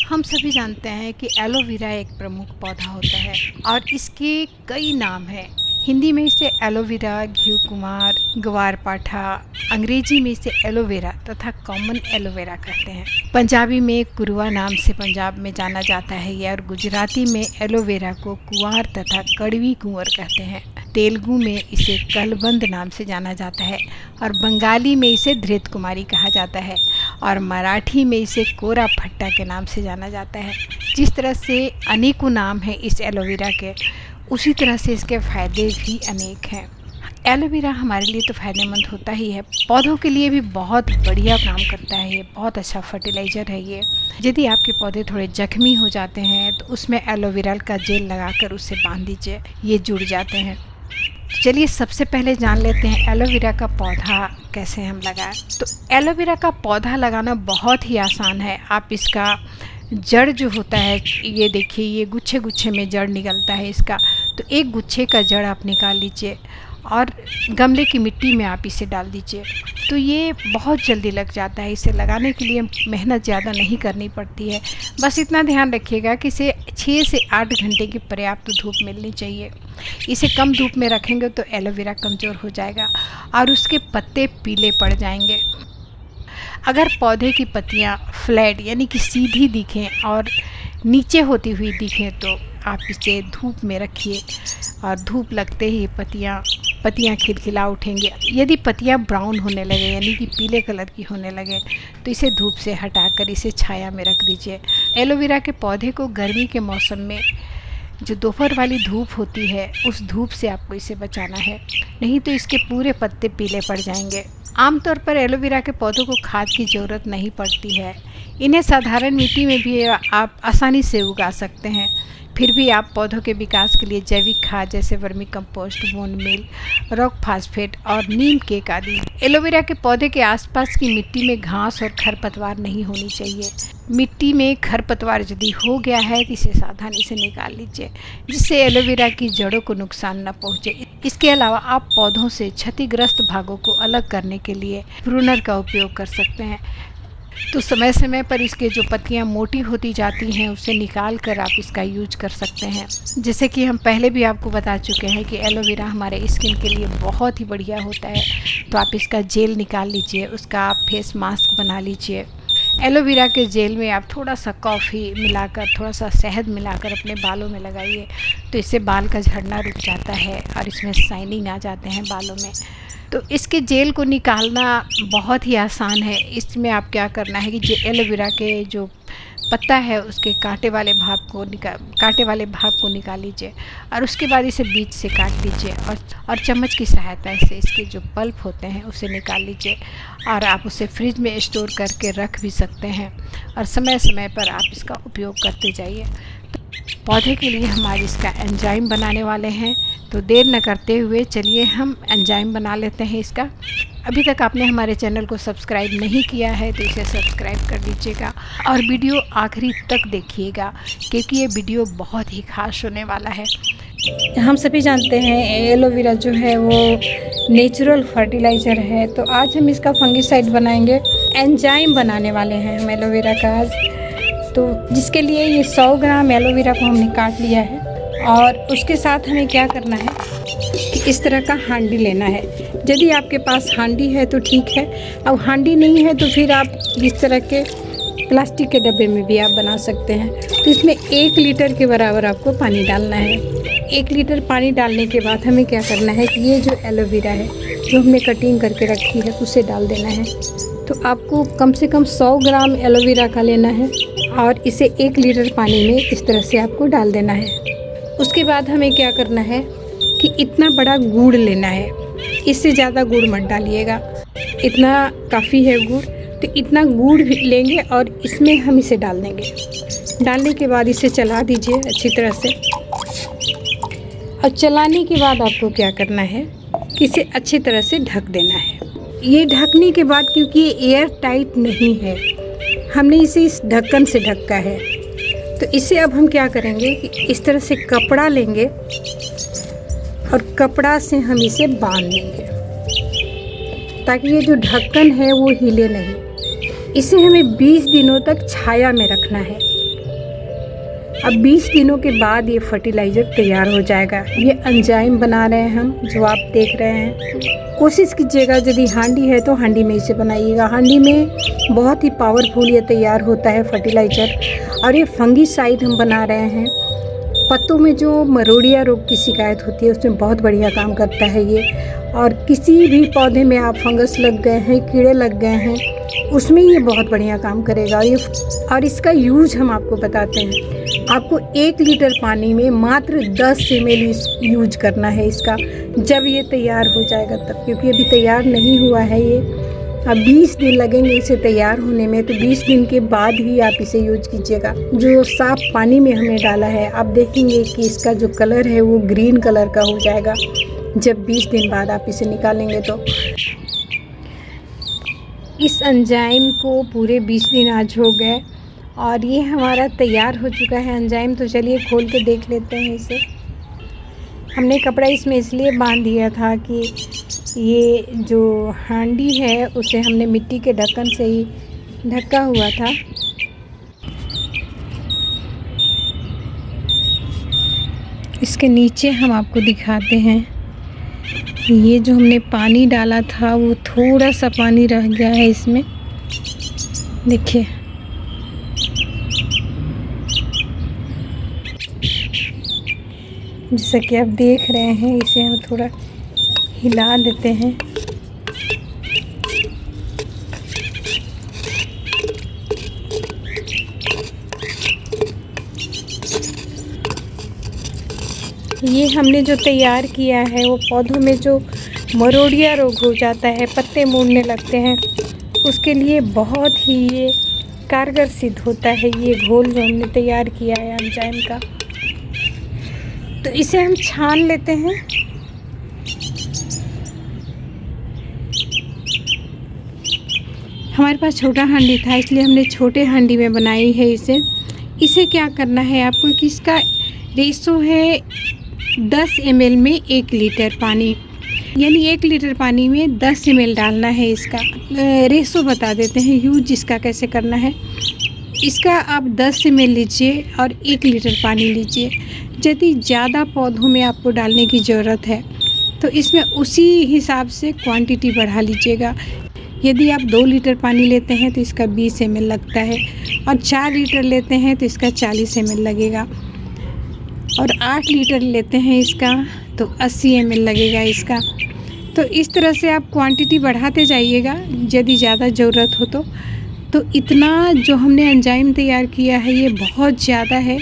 हम सभी जानते हैं कि एलोवेरा एक प्रमुख पौधा होता है और इसके कई नाम हैं। हिंदी में इसे एलोवेरा, घिऊ कुमार, ग्वारपाठा, अंग्रेजी में इसे एलोवेरा तथा कॉमन एलोवेरा कहते हैं। पंजाबी में कुरुआ नाम से पंजाब में जाना जाता है यह, और गुजराती में एलोवेरा को कुंवार तथा कड़वी कुंवर कहते हैं। तेलुगु में इसे कलबंद नाम से जाना जाता है और बंगाली में इसे धृत कुमारी कहा जाता है और मराठी में इसे कोरा फट्टा के नाम से जाना जाता है। जिस तरह से अनेकों नाम हैं इस एलोवेरा के, उसी तरह से इसके फ़ायदे भी अनेक हैं। एलोवेरा हमारे लिए तो फ़ायदेमंद होता ही है, पौधों के लिए भी बहुत बढ़िया काम करता है। ये बहुत अच्छा फर्टिलाइज़र है ये। यदि आपके पौधे थोड़े जख्मी हो जाते हैं तो उसमें एलोवेरा का जेल लगाकर उसे बांध दीजिए, ये जुड़ जाते हैं। चलिए सबसे पहले जान लेते हैं एलोवेरा का पौधा कैसे हम लगाएं। तो एलोवेरा का पौधा लगाना बहुत ही आसान है। आप इसका जड़ जो होता है, ये देखिए, ये गुच्छे गुच्छे में जड़ निकलता है इसका। तो एक गुच्छे का जड़ आप निकाल लीजिए और गमले की मिट्टी में आप इसे डाल दीजिए, तो ये बहुत जल्दी लग जाता है। इसे लगाने के लिए मेहनत ज़्यादा नहीं करनी पड़ती है। बस इतना ध्यान रखिएगा कि इसे 6 से 8 घंटे की पर्याप्त धूप मिलनी चाहिए। इसे कम धूप में रखेंगे तो एलोवेरा कमज़ोर हो जाएगा और उसके पत्ते पीले पड़ जाएंगे। अगर पौधे की पत्तियां फ्लैट यानी कि सीधी दिखें और नीचे होती हुई दिखें तो आप इसे धूप में रखिए और धूप लगते ही पत्तियां खिलखिला उठेंगी। यदि पत्तियां ब्राउन होने लगे यानी कि पीले कलर की होने लगे तो इसे धूप से हटाकर इसे छाया में रख दीजिए। एलोवेरा के पौधे को गर्मी के मौसम में जो दोपहर वाली धूप होती है उस धूप से आपको इसे बचाना है, नहीं तो इसके पूरे पत्ते पीले पड़ जाएंगे। आमतौर पर एलोवेरा के पौधों को खाद की ज़रूरत नहीं पड़ती है। इन्हें साधारण मिट्टी में भी आप आसानी से उगा सकते हैं। फिर भी आप पौधों के विकास के लिए जैविक खाद जैसे vermicompost, bone meal, rock phosphate और नीम केक आदि। एलोवेरा के पौधे के आसपास की मिट्टी में घास और खरपतवार नहीं होनी चाहिए। मिट्टी में खरपतवार यदि हो गया है तो इसे सावधानी से निकाल लीजिए, जिससे एलोवेरा की जड़ों को नुकसान न पहुंचे। इसके अलावा आप पौधों से क्षतिग्रस्त भागों को अलग करने के लिए प्रूनर का उपयोग कर सकते हैं। तो समय समय पर इसके जो पत्तियां मोटी होती जाती हैं उसे निकाल कर आप इसका यूज कर सकते हैं। जैसे कि हम पहले भी आपको बता चुके हैं कि एलोवेरा हमारे स्किन के लिए बहुत ही बढ़िया होता है। तो आप इसका जेल निकाल लीजिए, उसका आप फेस मास्क बना लीजिए। एलोवेरा के जेल में आप थोड़ा सा कॉफ़ी मिलाकर, थोड़ा सा शहद मिलाकर अपने बालों में लगाइए, तो इससे बाल का झड़ना रुक जाता है और इसमें शाइनिंग आ जाते हैं बालों में। तो इसके जेल को निकालना बहुत ही आसान है। इसमें आप क्या करना है कि जो एलोवेरा के जो पत्ता है उसके कांटे वाले भाग को निकाल लीजिए और उसके बाद इसे बीच से काट दीजिए और चम्मच की सहायता से इसके जो पल्प होते हैं उसे निकाल लीजिए और आप उसे फ्रिज में स्टोर करके रख भी सकते हैं और समय समय पर आप इसका उपयोग करते जाइए। तो पौधे के लिए हम आज इसका एंजाइम बनाने वाले हैं, तो देर न करते हुए चलिए हम एंजाइम बना लेते हैं इसका। अभी तक आपने हमारे चैनल को सब्सक्राइब नहीं किया है तो इसे सब्सक्राइब कर दीजिएगा और वीडियो आखिरी तक देखिएगा, क्योंकि ये वीडियो बहुत ही खास होने वाला है। हम सभी जानते हैं एलोवेरा जो है वो नेचुरल फर्टिलाइज़र है, तो आज हम इसका फंगिसाइड बनाएंगे। एंजाइम बनाने वाले हैं हम एलोवेरा का आज। तो जिसके लिए ये 100 ग्राम एलोवेरा को हमने काट लिया है और उसके साथ हमें क्या करना है कि इस तरह का हांडी लेना है। यदि आपके पास हांडी है तो ठीक है, अब हांडी नहीं है तो फिर आप इस तरह के प्लास्टिक के डब्बे में भी आप बना सकते हैं। तो इसमें 1 लीटर के बराबर आपको पानी डालना है। 1 लीटर पानी डालने के बाद हमें क्या करना है कि ये जो एलोवेरा है जो हमने कटिंग करके रखी है उसे डाल देना है। तो आपको कम से कम 100 ग्राम एलोवेरा का लेना है और इसे 1 लीटर पानी में इस तरह से आपको डाल देना है। उसके बाद हमें क्या करना है कि इतना बड़ा गुड़ लेना है, इससे ज़्यादा गुड़ मत डालिएगा, इतना काफ़ी है गुड़। तो इतना गुड़ भी लेंगे और इसमें हम इसे डाल देंगे। डालने के बाद इसे चला दीजिए अच्छी तरह से और चलाने के बाद आपको क्या करना है कि इसे अच्छी तरह से ढक देना है। ये ढकने के बाद, क्योंकि ये एयर टाइट नहीं है, हमने इसे इस ढक्कन से ढका है, तो इसे अब हम क्या करेंगे कि इस तरह से कपड़ा लेंगे और कपड़ा से हम इसे बांध देंगे ताकि ये जो ढक्कन है वो हिले नहीं। इसे हमें 20 दिनों तक छाया में रखना है। अब 20 दिनों के बाद ये फर्टिलाइज़र तैयार हो जाएगा। ये एंजाइम बना रहे हैं हम, जो आप देख रहे हैं। कोशिश कीजिएगा यदि हांडी है तो हांडी में इसे बनाइएगा। हांडी में बहुत ही पावरफुल ये तैयार होता है फर्टिलाइज़र। और ये फंगीसाइड हम बना रहे हैं। पत्तों में जो मरोड़िया रोग की शिकायत होती है उसमें बहुत बढ़िया काम करता है ये। और किसी भी पौधे में आप फंगस लग गए हैं, कीड़े लग गए हैं, उसमें ये बहुत बढ़िया काम करेगा। और इसका यूज हम आपको बताते हैं। आपको 1 लीटर पानी में मात्र 10 ml यूज करना है इसका, जब ये तैयार हो जाएगा तब, क्योंकि अभी तैयार नहीं हुआ है ये। अब 20 दिन लगेंगे इसे तैयार होने में, तो 20 दिन के बाद ही आप इसे यूज कीजिएगा। जो साफ पानी में हमने डाला है, आप देखेंगे कि इसका जो कलर है वो ग्रीन कलर का हो जाएगा जब 20 दिन बाद आप इसे निकालेंगे तो। इस एंजाइम को पूरे 20 दिन आज हो गए और ये हमारा तैयार हो चुका है एंजाइम। तो चलिए खोल के देख लेते हैं इसे। हमने कपड़ा इसमें इसलिए बांध दिया था कि ये जो हांडी है उसे हमने मिट्टी के ढक्कन से ही ढका हुआ था। इसके नीचे हम आपको दिखाते हैं, ये जो हमने पानी डाला था वो थोड़ा सा पानी रह गया है इसमें, देखिए। जैसा कि आप देख रहे हैं, इसे हम थोड़ा हिला देते हैं। ये हमने जो तैयार किया है वो पौधों में जो मरोड़िया रोग हो जाता है, पत्ते मुड़ने लगते हैं, उसके लिए बहुत ही ये कारगर सिद्ध होता है ये घोल जो हमने तैयार किया है एंजाइम का। तो इसे हम छान लेते हैं। हमारे पास छोटा हांडी था इसलिए हमने छोटे हांडी में बनाई है इसे क्या करना है आपको कि इसका रेशो है 10 ml में 1 लीटर पानी, यानी 1 लीटर पानी में 10 ml डालना है। इसका रेशो बता देते हैं, यूज इसका कैसे करना है। इसका आप 10 ml लीजिए और 1 लीटर पानी लीजिए। यदि ज़्यादा पौधों में आपको डालने की ज़रूरत है तो इसमें उसी हिसाब से क्वांटिटी बढ़ा लीजिएगा। यदि आप 2 लीटर पानी लेते हैं तो इसका 20 ml लगता है, और 4 लीटर लेते हैं तो इसका 40 ml लगेगा, और 8 लीटर लेते हैं इसका तो 80 ml लगेगा इसका। तो इस तरह से आप क्वांटिटी बढ़ाते जाइएगा यदि ज़्यादा ज़रूरत हो तो इतना जो हमने एंजाइम तैयार किया है ये बहुत ज़्यादा है।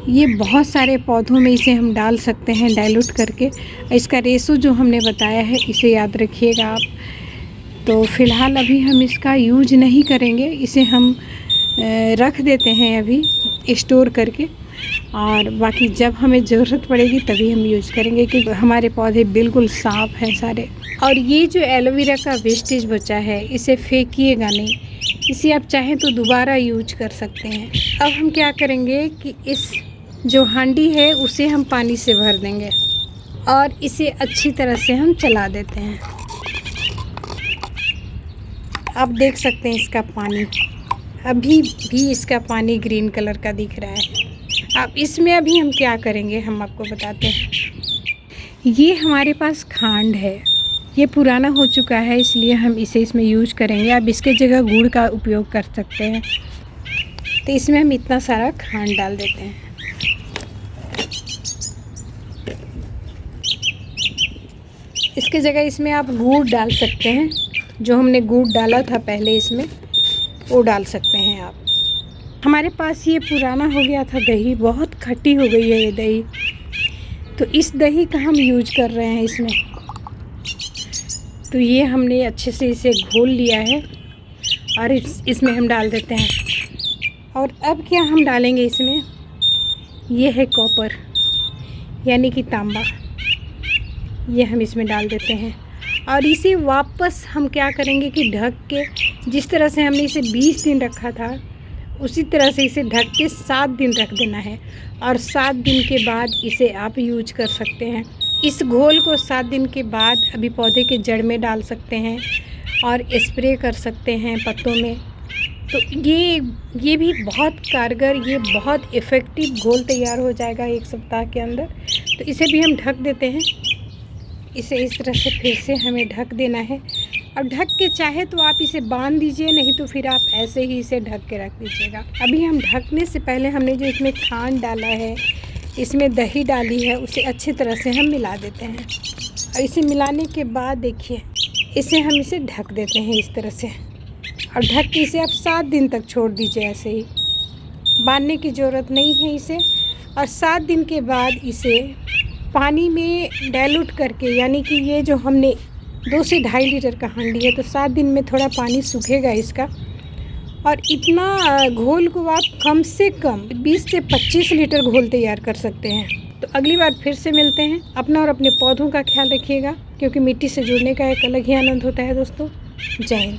ये बहुत सारे पौधों में इसे हम डाल सकते हैं डाइल्यूट करके। इसका रेशो जो हमने बताया है इसे याद रखिएगा आप। तो फ़िलहाल अभी हम इसका यूज नहीं करेंगे, इसे हम रख देते हैं अभी स्टोर करके, और बाकी जब हमें ज़रूरत पड़ेगी तभी हम यूज करेंगे, क्योंकि हमारे पौधे बिल्कुल साफ़ हैं सारे। और ये जो एलोवेरा का वेस्टेज बचा है इसे फेंकिएगा नहीं, इसे आप चाहें तो दोबारा यूज कर सकते हैं। अब हम क्या करेंगे कि इस जो हांडी है उसे हम पानी से भर देंगे और इसे अच्छी तरह से हम चला देते हैं। आप देख सकते हैं इसका पानी अभी भी इसका पानी ग्रीन कलर का दिख रहा है। अब इसमें अभी हम क्या करेंगे हम आपको बताते हैं। ये हमारे पास खांड है, ये पुराना हो चुका है इसलिए हम इसे इसमें यूज करेंगे। आप इसके जगह गुड़ का उपयोग कर सकते हैं। तो इसमें हम इतना सारा खांड डाल देते हैं। इसके जगह इसमें आप गुड़ डाल सकते हैं, जो हमने गुड़ डाला था पहले इसमें वो डाल सकते हैं आप। हमारे पास ये पुराना हो गया था दही, बहुत खट्टी हो गई है ये दही, तो इस दही का हम यूज कर रहे हैं इसमें। तो ये हमने अच्छे से इसे घोल लिया है और इसमें हम डाल देते हैं। और अब क्या हम डालेंगे इसमें, ये है कॉपर यानी कि तांबा, ये हम इसमें डाल देते हैं। और इसे वापस हम क्या करेंगे कि ढक के, जिस तरह से हमने इसे 20 दिन रखा था उसी तरह से इसे ढक के 7 दिन रख देना है, और 7 दिन के बाद इसे आप यूज कर सकते हैं। इस घोल को 7 दिन के बाद अभी पौधे के जड़ में डाल सकते हैं और स्प्रे कर सकते हैं पत्तों में। तो ये भी बहुत कारगर, ये बहुत इफ़ेक्टिव घोल तैयार हो जाएगा 1 सप्ताह के अंदर। तो इसे भी हम ढक देते हैं। इसे इस तरह से फिर से हमें ढक देना है, और ढक के चाहे तो आप इसे बांध दीजिए, नहीं तो फिर आप ऐसे ही इसे ढक के रख दीजिएगा। अभी हम ढकने से पहले हमने जो इसमें खांड डाला है, इसमें दही डाली है, उसे अच्छी तरह से हम मिला देते हैं। और इसे मिलाने के बाद देखिए, इसे हम इसे ढक देते हैं इस तरह से, और ढक के इसे आप 7 दिन तक छोड़ दीजिए। ऐसे ही बांधने की ज़रूरत नहीं है इसे। और 7 दिन के बाद इसे पानी में डाइल्यूट करके, यानी कि ये जो हमने 2 से 2.5 लीटर का हांडी है, तो 7 दिन में थोड़ा पानी सूखेगा इसका, और इतना घोल को आप कम से कम 20 से 25 लीटर घोल तैयार कर सकते हैं। तो अगली बार फिर से मिलते हैं। अपना और अपने पौधों का ख्याल रखिएगा, क्योंकि मिट्टी से जुड़ने का एक अलग ही आनंद होता है दोस्तों। जय हिंद।